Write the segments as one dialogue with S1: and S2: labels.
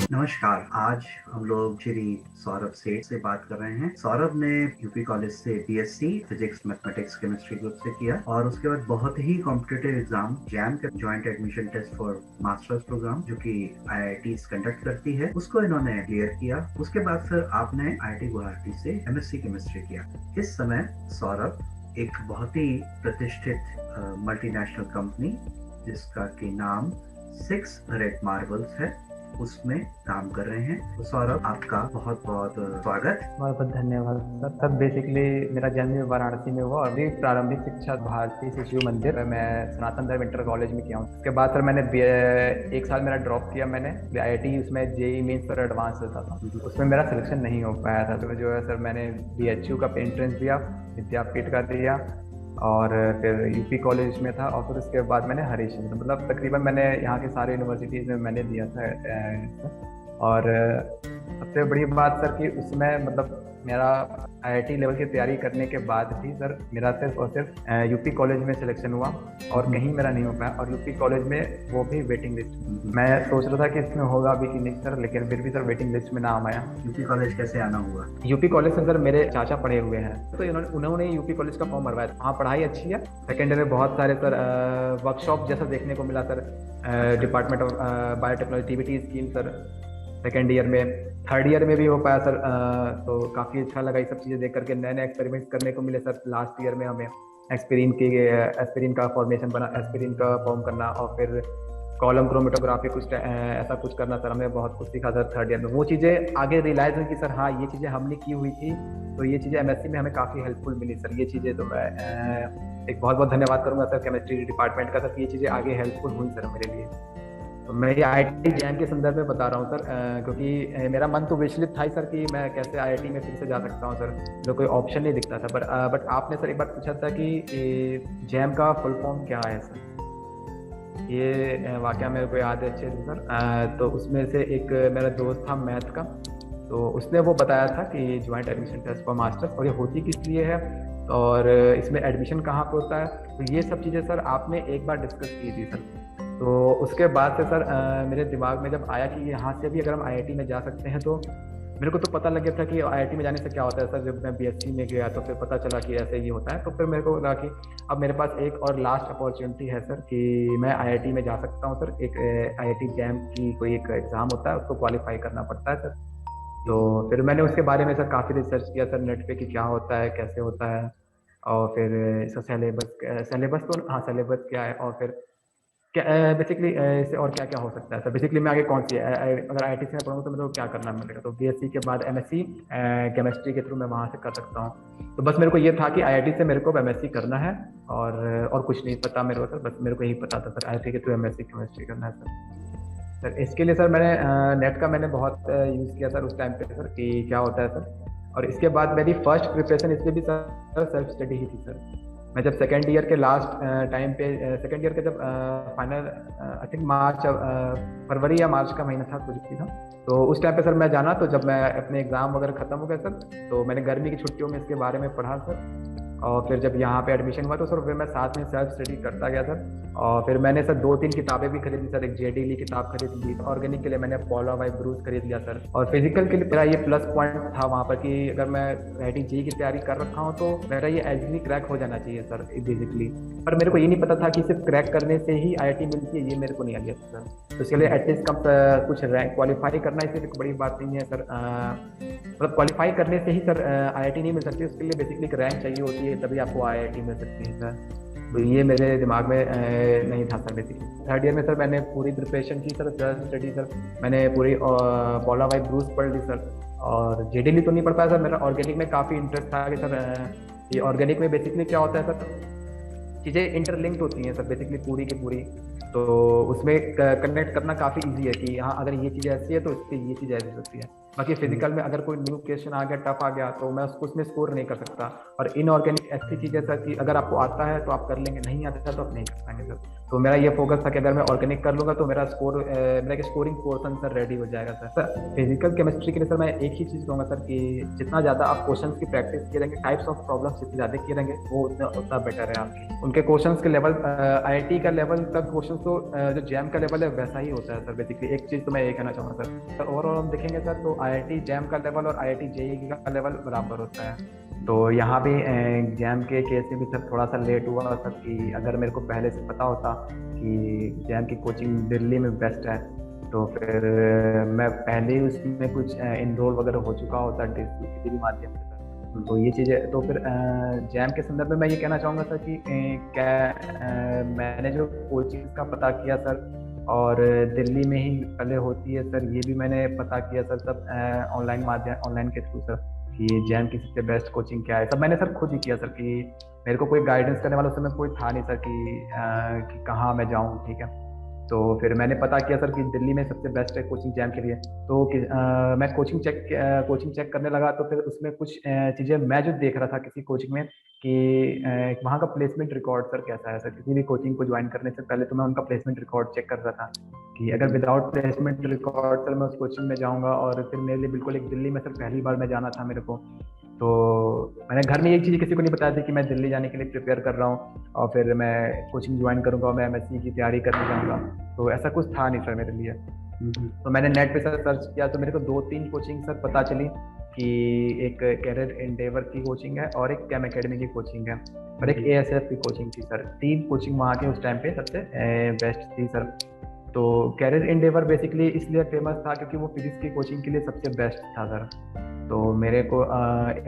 S1: नमस्कार। आज हम लोग श्री सौरभ सेठ से बात कर रहे हैं। सौरभ ने यूपी कॉलेज से BSc physics mathematics chemistry group से किया और उसके बाद बहुत ही कॉम्पिटिटिव एग्जाम जैम का joint admission test for masters program जो कि आईआईटी कंडक्ट करती है, उसको इन्होंने क्लियर किया। उसके बाद फिर आपने आईआईटी गुवाहाटी से एमएससी केमिस्ट्री किया। इस समय सौरभ एक बहुत ही प्रतिष्ठित मल्टीनेशनल कंपनी जिसका की नाम 6 रेड मार्बल्स है, उसमें काम कर रहे हैं। तो सौरभ, आपका बहुत बहुत स्वागत।
S2: बहुत बहुत धन्यवाद सर। सर बेसिकली मेरा जन्म वाराणसी में हुआ और मेरी प्रारंभिक शिक्षा भारतीय शिशु मंदिर मैं सनातन धर्म इंटर कॉलेज में किया हूँ। उसके बाद सर मैंने एक साल मेरा ड्रॉप किया मैंने आईआईटी, उसमें जेई मेंस पर एडवांस होता था, उसमें मेरा सिलेक्शन नहीं हो पाया था। तो जो है सर मैंने बीएचयू का एंट्रेंस दिया, विद्यापीठ का दिया और फिर यूपी कॉलेज में था और फिर उसके बाद मैंने हरीशचंद्र, मतलब तकरीबन मैंने यहाँ के सारे यूनिवर्सिटीज़ में मैंने दिया था। और सबसे बड़ी बात सर कि उसमें मतलब मेरा आईआईटी लेवल की तैयारी करने के बाद भी सर मेरा सिर्फ और सिर्फ यूपी कॉलेज में सिलेक्शन हुआ और कहीं मेरा नहीं हो पाया, और यूपी कॉलेज में वो भी वेटिंग लिस्ट। मैं सोच रहा था कि इसमें होगा भी कि नहीं सर, लेकिन फिर भी सर वेटिंग लिस्ट में नाम आया।
S1: यूपी कॉलेज कैसे आना हुआ?
S2: यूपी कॉलेज से सर मेरे चाचा पढ़े हुए हैं, तो उन्होंने यूपी कॉलेज का फॉर्म भरवाया। वहाँ पढ़ाई अच्छी है। सेकेंड ईयर में बहुत सारे सर वर्कशॉप जैसा देखने को मिला sir, department of biotechnology TBT scheme sir second year में। थर्ड ईयर में भी हो पाया सर, तो काफ़ी अच्छा लगा ये सब चीज़ें देख करके। नए नए एक्सपेरिमेंट्स करने को मिले सर। लास्ट ईयर में हमें एस्पिरिन का फॉर्मेशन बना, एस्पिरिन का फॉर्म करना और फिर कॉलम क्रोमेटोग्राफी कुछ ऐसा कुछ करना सर। हमें बहुत कुछ सीखा सर थर्ड ईयर में। वो चीज़ें आगे रियलाइज हुई कि सर हाँ ये चीज़ें हमने की हुई थी, तो ये चीज़ें एमएससी में हमें काफ़ी हेल्पफुल मिली सर। ये चीज़ें तो मैं एक बहुत बहुत धन्यवाद करूँगा सर केमिस्ट्री डिपार्टमेंट का सर, ये चीज़ें आगे हेल्पफुल हुई सर मेरे लिए। तो मैं ये आईआईटी जैम के संदर्भ में बता रहा हूँ सर, क्योंकि मेरा मन तो विचलित था ही सर कि मैं कैसे आईआईटी में फिर से जा सकता हूँ सर, जो कोई ऑप्शन नहीं दिखता था। बट आपने सर एक बार पूछा था कि जैम का फुल फॉर्म क्या है सर, ये वाकया मेरे को याद है अच्छे से सर। तो उसमें से एक मेरा दोस्त था मैथ का, तो उसने वो बताया था कि joint admission test for masters, और ये होती किस लिए है और इसमें एडमिशन कहाँ पे होता है, तो ये सब चीज़ें सर आपने एक बार डिस्कस की थी सर। तो उसके बाद से सर मेरे दिमाग में जब आया कि यहाँ से भी अगर हम आईआईटी में जा सकते हैं, तो मेरे को तो पता लग गया था कि आईआईटी में जाने से क्या होता है सर। जब मैं बीएससी में गया तो फिर पता चला कि ऐसे ही होता है, तो फिर मेरे को लगा कि अब मेरे पास एक और लास्ट अपॉर्चुनिटी है सर कि मैं आईआईटी में जा सकता हूँ सर। एक आईआईटी जैम की कोई एक एग्ज़ाम होता है, उसको क्वालिफाई करना पड़ता है सर। तो फिर मैंने उसके बारे में सर काफ़ी रिसर्च किया सर नेट पे कि क्या होता है, कैसे होता है, और फिर इसका सिलेबस तो हाँ सिलेबस क्या है, और फिर क्या बेसिकली इससे और क्या क्या हो सकता है सर। बेसिकली मैं आगे कौन सी अगर आईआईटी से पढ़ूँ तो मेरे को क्या करना पड़ेगा, तो बीएससी के बाद एमएससी केमिस्ट्री के थ्रू मैं वहाँ से कर सकता हूँ। तो बस मेरे को ये था कि आईआईटी से मेरे को एमएससी करना है, और कुछ नहीं पता मेरे को सर। बस मेरे को यही पता था सर, आईआईटी के थ्रू एमएससी केमिस्ट्री करना है सर। सर इसके लिए सर मैंने नेट का मैंने बहुत यूज़ किया सर उस टाइम पे सर कि क्या होता है सर। और इसके बाद मेरी फर्स्ट प्रिपरेशन इसलिए भी सर सेल्फ स्टडी ही थी सर। मैं जब सेकेंड ईयर के लास्ट टाइम पे, सेकेंड ईयर के जब फाइनल आई थिंक मार्च फरवरी या मार्च का महीना था कुछ भी था, तो उस टाइम पे सर मैं जाना, तो जब मैं अपने एग्ज़ाम वगैरह ख़त्म हो गए सर, तो मैंने गर्मी की छुट्टियों में इसके बारे में पढ़ा सर। और फिर जब यहाँ पे एडमिशन हुआ तो सर फिर मैं साथ में सेल्फ स्टडी करता गया सर। और फिर मैंने सर 2-3 किताबें भी खरीदी सर। एक जेडी ली किताब खरीद ली, ऑर्गेनिक के लिए मैंने पॉला वाई ब्रूस खरीद लिया सर, और फिजिकल के लिए मेरा ये प्लस पॉइंट था वहाँ पर कि अगर मैं राइटिंग जी की तैयारी कर रखा हूँ तो मेरा ये एजली क्रैक हो जाना चाहिए सर बेसिकली। पर मेरे को ये नहीं पता था कि सिर्फ क्रैक करने से ही आईआईटी मिलती है, ये मेरे को नहीं आ गया सर। तो इसके लिए एटलीस्ट कम कुछ रैंक क्वालिफाई करना इससे एक बड़ी बात नहीं है सर। मतलब क्वालिफाई करने से ही सर आईआईटी नहीं मिल सकती, उसके लिए बेसिकली एक रैंक चाहिए होती है, तभी आपको आईआईटी मिल सकती है सर। तो ये मेरे दिमाग में नहीं था सर बेसिकली। थर्ड ईयर में सर मैंने पूरी प्रिपरेशन की सर, सेल्फ स्टडी सर। मैंने पूरी पॉला वाई ब्रूस पढ़ ली सर, और जेडीली तो नहीं पढ़ पाया सर। मेरा ऑर्गेनिक में काफ़ी इंटरेस्ट था कि सर ये ऑर्गेनिक में बेसिकली क्या होता है सर, चीज़ें इंटरलिंक्ड होती हैं सर बेसिकली पूरी की पूरी। तो उसमें कनेक्ट करना काफ़ी इजी है कि हाँ अगर ये चीज़ ऐसी है तो इससे ये चीज़ ऐसी हो सकती है। बाकी फिजिकल में अगर कोई न्यू क्वेश्चन आ गया, टफ आ गया, तो मैं उसको उसमें स्कोर नहीं कर सकता। और इनऑर्गेनिक ऐसी चीज़ है सर कि अगर आपको आता है तो आप कर लेंगे, नहीं आता है तो आप नहीं कर पाएंगे सर। तो मेरा ये फोकस था कि अगर मैं ऑर्गेनिक कर लूंगा तो मेरा मेरा एक स्कोरिंग पोर्सन सर रेडी हो जाएगा सर। सर फिजिकल केमिस्ट्री के लिए सर मैं एक ही चीज़ कहूँगा सर कि जितना ज़्यादा आप क्वेश्चन की प्रैक्टिस करेंगे, टाइप्स ऑफ प्रॉब्लम्स जितने ज़्यादा किए रहेंगे वो उतना उतना बेटर है आपकी। उनके क्वेश्चन के लेवल IIT का लेवल तक क्वेश्चन तो जो जैम का लेवल है वैसा ही होता है सर। बेसिकली एक चीज़ तो मैं ये कहना चाहूँगा सर, ओवरऑल हम देखेंगे सर तो IIT जैम का लेवल और IIT JEE का लेवल बराबर होता है। तो यहाँ भी जैम के केस में भी सर थोड़ा सा लेट हुआ सर कि अगर मेरे को पहले से पता होता कि जैम की कोचिंग दिल्ली में बेस्ट है तो फिर मैं पहले ही उसमें कुछ इनरोल वगैरह हो चुका होता किसी भी माध्यम से सर। तो ये चीज़ें तो फिर जैम के संदर्भ में मैं ये कहना चाहूँगा सर कि मैंने जो कोचिंग का पता किया सर और दिल्ली में ही पहले होती है सर, ये भी मैंने पता किया सर सब ऑनलाइन के थ्रू सर कि जैम की सबसे बेस्ट कोचिंग क्या है। सब मैंने सर खुद ही किया सर कि मेरे को कोई गाइडेंस करने वाला उस समय कोई था नहीं सर कि कहाँ मैं जाऊँ, ठीक है। तो फिर मैंने पता किया सर कि दिल्ली में सबसे बेस्ट है कोचिंग जैम के लिए। तो मैं कोचिंग चेक करने लगा तो फिर उसमें कुछ चीज़ें मैं जो देख रहा था किसी कोचिंग में कि वहाँ का प्लेसमेंट रिकॉर्ड सर कैसा है सर। किसी भी कोचिंग को ज्वाइन करने से पहले तो मैं उनका प्लेसमेंट रिकॉर्ड चेक कर रहा था कि अगर विदाउट प्लेसमेंट रिकॉर्ड सर मैं उस कोचिंग में जाऊँगा और फिर मेरे लिए बिल्कुल एक दिल्ली में सर पहली बार मैं जाना था मेरे को। तो मैंने घर में एक चीज़ किसी को नहीं बताया थी कि मैं दिल्ली जाने के लिए प्रिपेयर कर रहा हूँ और फिर मैं कोचिंग ज्वाइन करूँगा, मैं MSc की तैयारी करने जाऊँगा। तो ऐसा कुछ था नहीं सर मेरे लिए। तो मैंने नेट पे सर सर्च किया तो मेरे को 2-3 कोचिंग सर पता चली कि एक कैरियर एंडेवर की कोचिंग है और एक कैम एकेडमी की कोचिंग है और एक ASF की कोचिंग थी सर। 3 कोचिंग वहाँ के उस टाइम पे सबसे बेस्ट थी सर। तो कैरियर एंडेवर बेसिकली इसलिए फेमस था क्योंकि वो फिजिक्स की कोचिंग के लिए सबसे बेस्ट था सर। तो मेरे को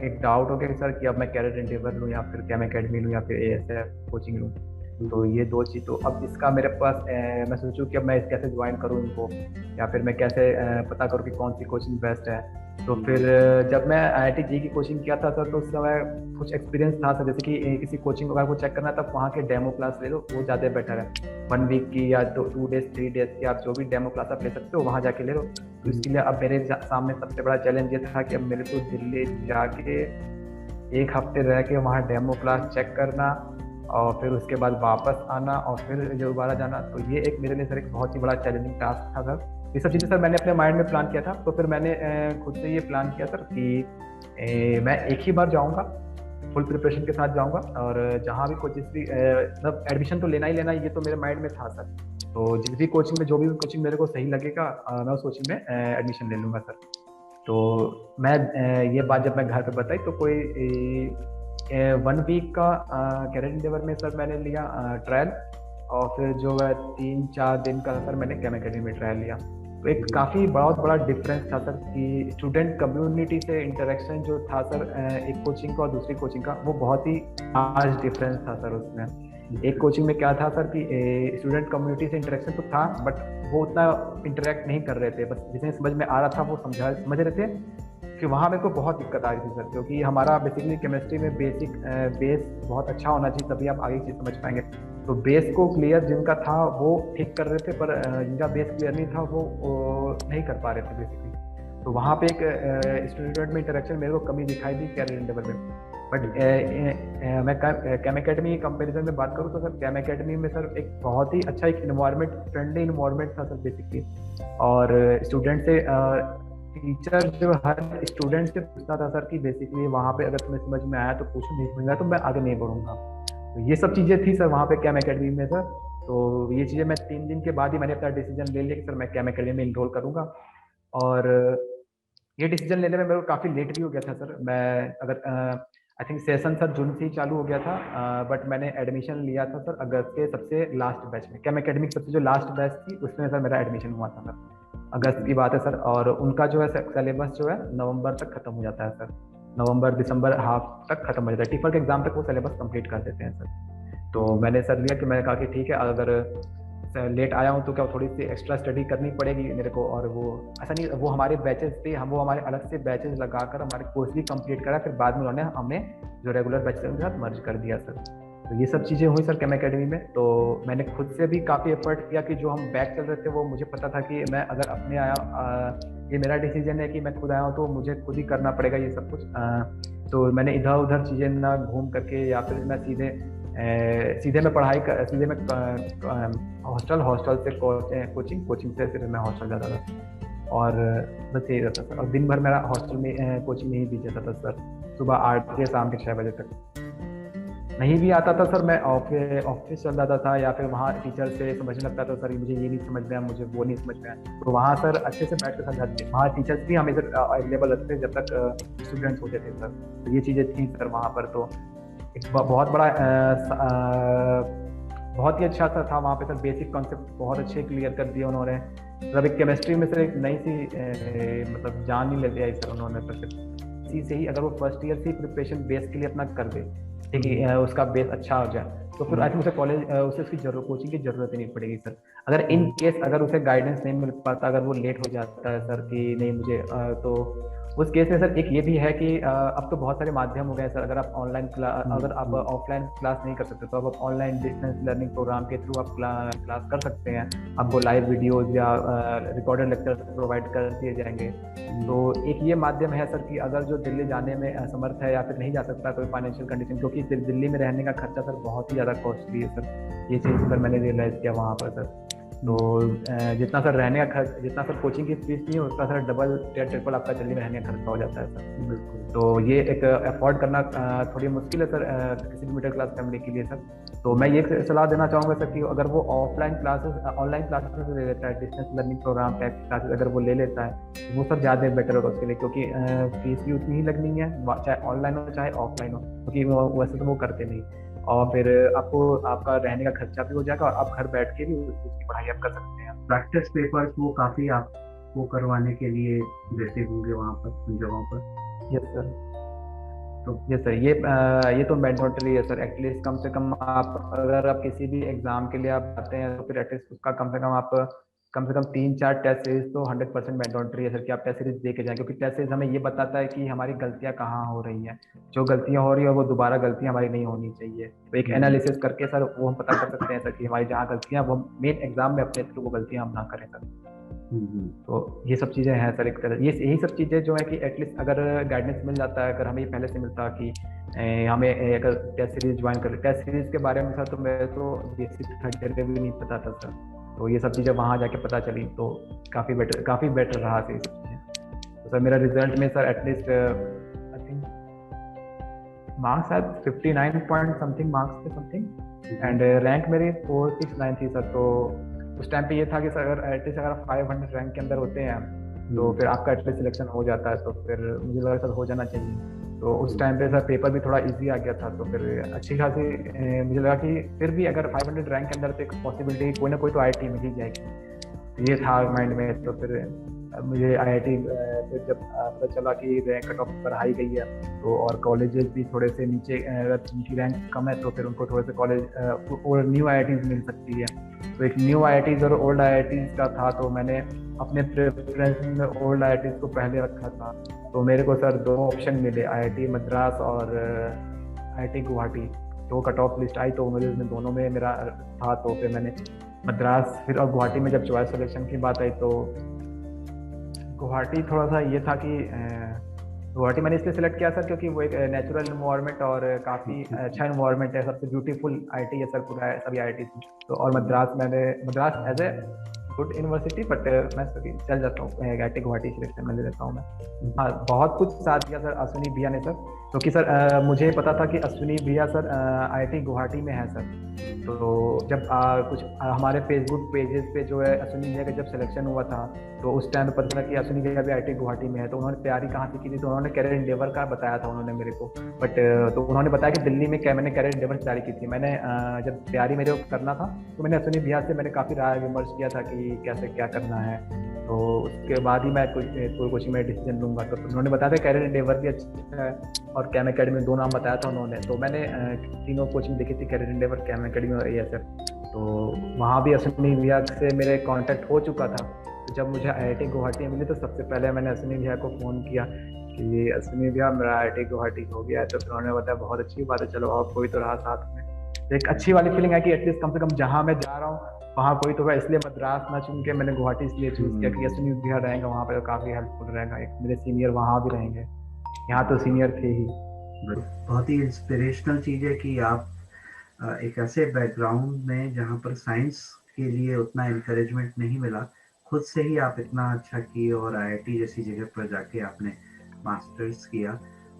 S2: एक डाउट हो गया सर कि अब मैं कैरियर एंडेवर लूँ या फिर कैम एकेडमी लूँ या फिर ASF कोचिंग लूँ। तो ये 2 चीज़ तो अब इसका मेरे पास मैं सोचूं कि अब मैं कैसे ज्वाइन करूँ इनको या फिर मैं कैसे पता करूँ कि कौन सी कोचिंग बेस्ट है। तो फिर जब मैं IIT JEE की कोचिंग किया था सर तो उस समय कुछ एक्सपीरियंस था सर, जैसे कि किसी कोचिंग वगैरह को चेक करना तब वहाँ के डेमो क्लास ले लो, वो ज़्यादा बेटर है। 1 वीक की या 2 डेज 3 डेज की आप जो भी डेमो क्लास आप ले सकते हो वहाँ जाके ले लो। तो इसके लिए अब मेरे सामने सबसे बड़ा चैलेंज ये था कि अब मेरे को दिल्ली जाके 1 हफ्ते रह के वहाँ डेमो क्लास चेक करना और फिर उसके बाद वापस आना और फिर दोबारा जाना। तो ये एक मेरे लिए सर एक बहुत ही बड़ा चैलेंजिंग टास्क था सर। ये सब चीज़ें सर मैंने अपने माइंड में प्लान किया था। तो फिर मैंने खुद से ये प्लान किया सर कि मैं एक ही बार जाऊँगा, फुल प्रिपरेशन के साथ जाऊँगा और जहाँ भी कोचिंग मतलब एडमिशन तो लेना ही लेना, ये तो मेरे माइंड में था सर। तो जिस भी कोचिंग में जो भी कोचिंग मेरे को सही लगेगा मैं उस कोचिंग में एडमिशन ले लूँगा सर। तो मैं ये बात जब मैं घर पे बताई तो कोई 1 वीक का कैरियर एंडेवर में सर मैंने लिया ट्रायल और फिर जो है 3-4 दिन का सर मैंने कैम एकेडमी में ट्रायल लिया। तो एक काफ़ी बहुत बड़ा डिफरेंस था सर कि स्टूडेंट कम्युनिटी से इंटरेक्शन जो था सर एक कोचिंग का और दूसरी कोचिंग का, वो बहुत ही लार्ज डिफरेंस था सर उसमें। एक कोचिंग में क्या था सर कि स्टूडेंट कम्युनिटी से इंटरेक्शन तो था बट वो उतना इंटरेक्ट नहीं कर रहे थे, बस जिसे समझ में आ रहा था वो समझ रहे थे। कि वहाँ मेरे को बहुत दिक्कत आ रही थी सर, क्योंकि हमारा बेसिकली केमिस्ट्री में बेस बहुत अच्छा होना चाहिए तभी आप आगे की चीज़ समझ पाएंगे। तो बेस को क्लियर जिनका था वो ठीक कर रहे थे पर जिनका बेस क्लियर नहीं था वो नहीं कर पा रहे थे बेसिकली। तो वहाँ पे एक स्टूडेंट में इंटरेक्शन मेरे को कमी दिखाई दी कैरियर एंडेवर में। बट मैं कैम एकेडमी की कंपेरिजन में बात करूँ तो सर कैम एकेडमी में सर एक बहुत ही अच्छा एक इन्वायरमेंट, फ्रेंडली इन्वायरमेंट था सर बेसिकली। और स्टूडेंट से टीचर जो हर स्टूडेंट से पूछता था सर कि बेसिकली वहाँ पे अगर तुम्हें समझ में आया तो पूछो, नहीं समझ में आया तो मैं आगे नहीं बढ़ूंगा। तो ये सब चीज़ें थी सर वहाँ पे कैम एकेडमी में सर। तो ये चीज़ें मैं 3 दिन के बाद ही मैंने अपना डिसीजन ले लिया कि सर मैं कैम एकेडमी में इनरोल करूँगा। और ये डिसीजन लेने में मेरे को काफ़ी लेट भी हो गया था सर। मैं अगर आई थिंक सेशन सर जून से ही चालू हो गया था बट मैंने एडमिशन लिया था सर अगस्त के सबसे लास्ट बैच में। कैम एकेडमी की सबसे जो लास्ट बैच थी उसमें सर मेरा एडमिशन हुआ था सर, अगस्त की बात है सर। और उनका जो है सिलेबस जो है नवंबर तक खत्म हो जाता है सर, नवंबर दिसंबर हाफ तक खत्म हो जाता है, टीफल के एग्जाम तक वो सिलेबस कंप्लीट कर देते हैं सर। तो मैंने सर लिया कि मैंने कहा कि ठीक है अगर लेट आया हूँ तो क्या थोड़ी सी एक्स्ट्रा स्टडी करनी पड़ेगी मेरे को। और वो ऐसा नहीं, वो हमारे बैचेस थे, वो हमारे अलग से बैचेस लगाकर हमारे कोर्स भी कंप्लीट करा, फिर बाद में उन्होंने हमें जो रेगुलर बैचेस उनके साथ मर्ज कर दिया सर। तो ये सब चीज़ें हुई सर केम एकेडमी में। तो मैंने खुद से भी काफ़ी एफर्ट किया कि जो हम बैक चल रहे थे वो मुझे पता था कि मैं अगर अपने ये मेरा डिसीजन है कि मैं खुद आया हूँ तो मुझे खुद ही करना पड़ेगा ये सब कुछ। तो मैंने इधर उधर चीज़ें ना घूम करके या फिर मैं सीधे मैं पढ़ाई कर सीधे मैं हॉस्टल से कोचिंग से फिर मैं हॉस्टल जाता था और बस यही रहता सर। और दिन भर मेरा हॉस्टल में कोचिंग में ही बीत जाता था सर, सुबह 8 से शाम के 6 बजे तक। नहीं भी आता था सर, मैं ऑफिस चल जाता था या फिर वहाँ टीचर से समझने लगता था, सर मुझे ये नहीं समझ में आया, मुझे वो नहीं समझ में आया। तो वहाँ सर अच्छे से बैठ कर समझाते, वहाँ टीचर्स भी हमेशा अवेलेबल रहते थे जब तक स्टूडेंट्स होते थे सर। तो ये चीज़ें थी सर वहाँ पर। तो एक बहुत बड़ा बहुत ही अच्छा सा था वहाँ पे सर। बेसिक कॉन्सेप्ट बहुत अच्छे क्लियर कर दिए उन्होंने। मतलब एक केमिस्ट्री में सर एक नई सी मतलब जान ही ले दिया सर उन्होंने। तो इसी से ही अगर वो फर्स्ट ईयर से प्रिपरेशन बेस के लिए अपना कर दे, ठीक है, उसका बेस अच्छा हो जाए, तो फिर आई थिंक उसे उसे उसकी कोचिंग की जरूरत ही नहीं पड़ेगी सर। अगर इन केस अगर उसे गाइडेंस नहीं मिल पाता, अगर वो लेट हो जाता है सर कि नहीं मुझे तो उस केस में सर एक ये भी है कि अब तो बहुत सारे माध्यम हो गए सर। अगर आप अगर आप ऑफलाइन क्लास नहीं कर सकते तो अब आप ऑनलाइन डिस्टेंस लर्निंग प्रोग्राम के थ्रू आप क्लास कर सकते हैं। आपको लाइव वीडियोज या रिकॉर्डेड लेक्चर्स प्रोवाइड कर दिए जाएंगे। तो एक ये माध्यम है सर कि अगर जो दिल्ली जाने में असमर्थ है या फिर नहीं जा सकता कोई फाइनेंशियल कंडीशन, क्योंकि दिल्ली में रहने का खर्चा सर बहुत ही ज़्यादा कॉस्टली है सर। ये चीज़ सर मैंने रियलाइज़ किया वहाँ पर सर। तो जितना सर रहने का खर्च, जितना सर कोचिंग की फीस नहीं है उसका सर डबल या ट्रिपल आपका दिल्ली में रहने का खर्चा हो जाता है सर। बिल्कुल। तो ये एक अफोर्ड करना थोड़ी मुश्किल है सर किसी भी मिडिल क्लास फैमिली के लिए सर। तो मैं ये सलाह देना चाहूँगा सर कि अगर वो ऑनलाइन क्लासेस ले लेता है, distance learning program type classes अगर वो ले लेता है तो वो सर ज़्यादा बेटर होगा उसके लिए, क्योंकि फीस भी उतनी ही लगनी है चाहे ऑनलाइन हो चाहे ऑफलाइन हो, क्योंकि वैसे तो वो करते नहीं। और फिर आपको आपका रहने का खर्चा भी हो जाएगा और आप घर बैठ के भी उसकी पढ़ाई आप कर सकते हैं।
S1: प्रैक्टिस पेपर्स वो काफी आपको करवाने के लिए देते होंगे वहाँ पर उन जगहों पर।
S2: Yes sir. तो यस सर, ये तो मैंडेटरी है सर। एटलीस्ट कम से कम आप अगर आप किसी भी एग्जाम के लिए आप आते हैं तो फिर एटलीस्ट उसका कम से कम 3-4 टेस्ट सीरीज तो 100% मैंडेटरी है सर कि आप टेस्ट सीरीज दे के जाएं, क्योंकि टेस्ट सीरीज हमें ये बताता है कि हमारी गलतियां कहाँ हो रही हैं। जो गलतियां हो रही है वो दोबारा गलतियां हमारी नहीं होनी चाहिए। तो एक एनालिसिस करके सर वो हम पता कर सकते हैं सर कि हमारी जहाँ गलतियां वो मेन एग्जाम में अपने थ्रू वो गलतियां हम ना करें सर। तो ये सब चीज़ें हैं सर। एक तरह ये यही सब चीज़ें जो है कि एटलीस्ट अगर गाइडेंस मिल जाता है, अगर हमें पहले से मिलता कि हमें अगर टेस्ट सीरीज ज्वाइन कर, टेस्ट सीरीज के बारे में सर तो मेरे तो बेसिक क्राइटेरिया भी नहीं पता था सर। तो ये सब चीज़ें वहाँ जाके पता चली तो काफ़ी बेटर रहा सर ये सब चीज़ें। तो सर मेरा रिजल्ट में sir at least I think marks शायद 59 पॉइंट समथिंग मार्क्स थे समथिंग, एंड रैंक मेरी 469 थी सर। तो उस टाइम पे ये था कि सर अगर एटलीस्ट अगर आप 500 रैंक के अंदर होते हैं तो फिर आपका एटलीस्ट सिलेक्शन हो जाता है। तो फिर मुझे लगा सर हो जाना चाहिए। तो उस टाइम पे सर पेपर भी थोड़ा इजी आ गया था। तो फिर अच्छी खासी मुझे लगा कि फिर भी अगर 500 रैंक के अंदर तो एक पॉसिबिलिटी कोई ना कोई तो IIT मिल ही जाएगी। तो ये था माइंड में। तो फिर मुझे IIT फिर जब पता चला कि रैंक कट ऑफ बढ़ाई गई है तो और कॉलेजेस भी थोड़े से नीचे, अगर उनकी रैंक कम है तो फिर उनको थोड़े से कॉलेज और न्यू IITs मिल सकती है। तो एक न्यू IITs और ओल्ड IITs का था। तो मैंने अपने प्रेफरेंस में ओल्ड IITs को पहले रखा था। तो मेरे को सर 2 ऑप्शन मिले, IIT मद्रास और IIT गुवाहाटी। तो कट ऑफ लिस्ट आई तो मुझे उसमें दोनों में मेरा था। तो फिर मैंने मद्रास फिर और गुवाहाटी में जब चॉइस सिलेक्शन की बात आई तो गुवाहाटी थोड़ा सा ये था कि गुवाहाटी मैंने इसलिए सिलेक्ट किया सर क्योंकि वो एक नेचुरल इन्वायरमेंट और काफ़ी अच्छा इन्वायरमेंट है, सबसे ब्यूटीफुल IIT है सर पूरा सभी IIT। तो और Madras as a good university, but मैं चल जाता हूँ IIT गुवाहाटी सिलेक्शन में ले लेता हूँ मैं। हाँ, बहुत कुछ साथ दिया सर अश्विनी भैया ने सर, क्योंकि सर मुझे पता था कि अश्विनी भैया सर IIT गुवाहाटी में है सर। तो जब कुछ हमारे फेसबुक पेजेस पे जो है अश्विनी भैया का जब सिलेक्शन हुआ था तो उस टाइम पता चला कि अश्विनी भैया भी IIT गुवाहाटी में है। तो उन्होंने तैयारी कहाँ से की थी, तो उन्होंने कैरियर एंडेवर का बताया था उन्होंने मेरे को। बट तो उन्होंने बताया कि दिल्ली में मैंने कैरियर एंडेवर की तैयारी की थी। मैंने जब तैयारी मेरे को करना था तो मैंने अश्विनी भैया से मैंने काफ़ी राय विमर्श किया था कि कैसे क्या करना है। तो उसके बाद ही मैं कोई कोचिंग में डिसीजन लूँगा। तो उन्होंने बताया था कैरियर एंडेवर भी अच्छा है और केम एकेडमी 2 नाम बताया था उन्होंने। तो मैंने 3 कोचिंग देखी थी, कैरियर एंडेवर, केम एकेडमी और ASF। तो वहाँ भी अश्विनी भैया से मेरे कांटेक्ट हो चुका था। तो जब मुझे IIT गुवाहाटी मिली तो सबसे पहले मैंने अश्विनी भैया को फ़ोन किया कि अश्विनी भैया मेरा IIT गुवाहाटी हो गया है। तो फिर उन्होंने बताया बहुत अच्छी बात है, चलो आप कोई तो रहा साथ में। एक अच्छी वाली फीलिंग है कि एटलीस्ट कम से कम जहाँ मैं जा रहा हूँ वहाँ कोई तो, इसलिए मद्रास ना चुन के मैंने गुवाहाटी इसलिए चूज किया कि एसएनयू बिहार रहेगा वहाँ पे, तो काफी हेल्पफुल रहेगा, एक मेरे सीनियर वहाँ भी रहेंगे, यहाँ तो सीनियर थे ही।
S1: बहुत ही इंस्पिरेशनल चीज है कि आप एक ऐसे बैकग्राउंड में जहाँ पर साइंस के लिए उतना इनकरेजमेंट नहीं मिला, खुद से ही आप इतना अच्छा किए और आईआईटी जैसी जगह पर जाके आपने मास्टर्स किया,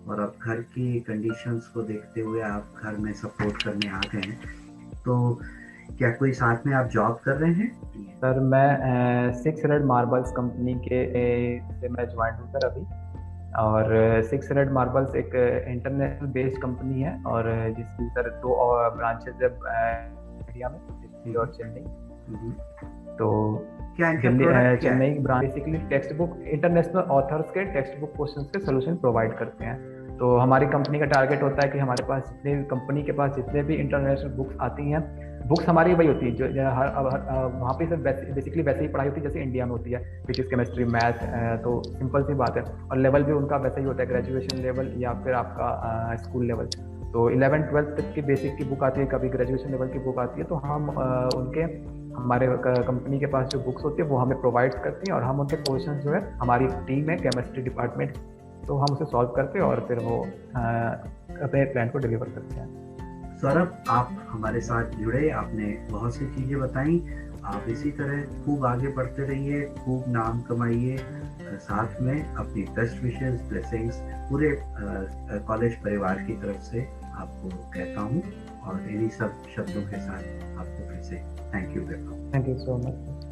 S1: और अब घर की कंडीशंस को देखते हुए आप घर में सपोर्ट करने आ गए हैं। तो क्या कोई साथ में आप जॉब कर रहे हैं?
S2: सर मैं 6 रेड मार्बल्स कंपनी के से मैं ज्वाइन हूँ सर अभी। और 6 रेड मार्बल्स एक इंटरनेशनल बेस्ड कंपनी है, और जिसकी सर 2 ब्रांचेस है इंडिया में, दिल्ली और चेन्नई। तो
S1: क्या इनका
S2: दिल्ली
S1: प्रोडक्ट क्या है?
S2: Chennai branch basically text book, international authors के टेक्स्ट बुक क्वेश्चंस के सोल्यूशन प्रोवाइड करते हैं। तो हमारी कंपनी का टारगेट होता है कि हमारे पास जितने कंपनी के पास जितने भी इंटरनेशनल बुक्स आती हैं, बुक्स हमारी वही होती है जो वहाँ पे सिर्फ बेसिकली वैसे ही पढ़ाई होती है जैसे इंडिया में होती है, फिजिक्स केमिस्ट्री मैथ, तो सिंपल सी बात है। और लेवल भी उनका वैसा ही होता है, ग्रेजुएशन लेवल या फिर आपका स्कूल लेवल। तो 11th-12th तक की बेसिक की बुक आती है, कभी ग्रेजुएशन लेवल की बुक आती है, तो हम उनके हमारे कंपनी के पास जो बुक्स होती है वो हमें प्रोवाइड करती हैं, और हम उनके क्वेश्चन जो है हमारी टीम है केमिस्ट्री डिपार्टमेंट, तो हम उसे सॉल्व करके और फिर वो अपने क्लाइंट को डिलीवर करते हैं।
S1: सौरभ, आप हमारे साथ जुड़े, आपने बहुत सी चीजें बताई। आप इसी तरह खूब आगे बढ़ते रहिए, खूब नाम कमाइए, साथ में अपनी बेस्ट विशेस, ब्लेसिंग्स पूरे कॉलेज परिवार की तरफ से आपको कहता हूँ, और इन्हीं सब शब्दों के साथ आपको फिर से थैंक यू कहता हूँ।
S2: Thank you so much.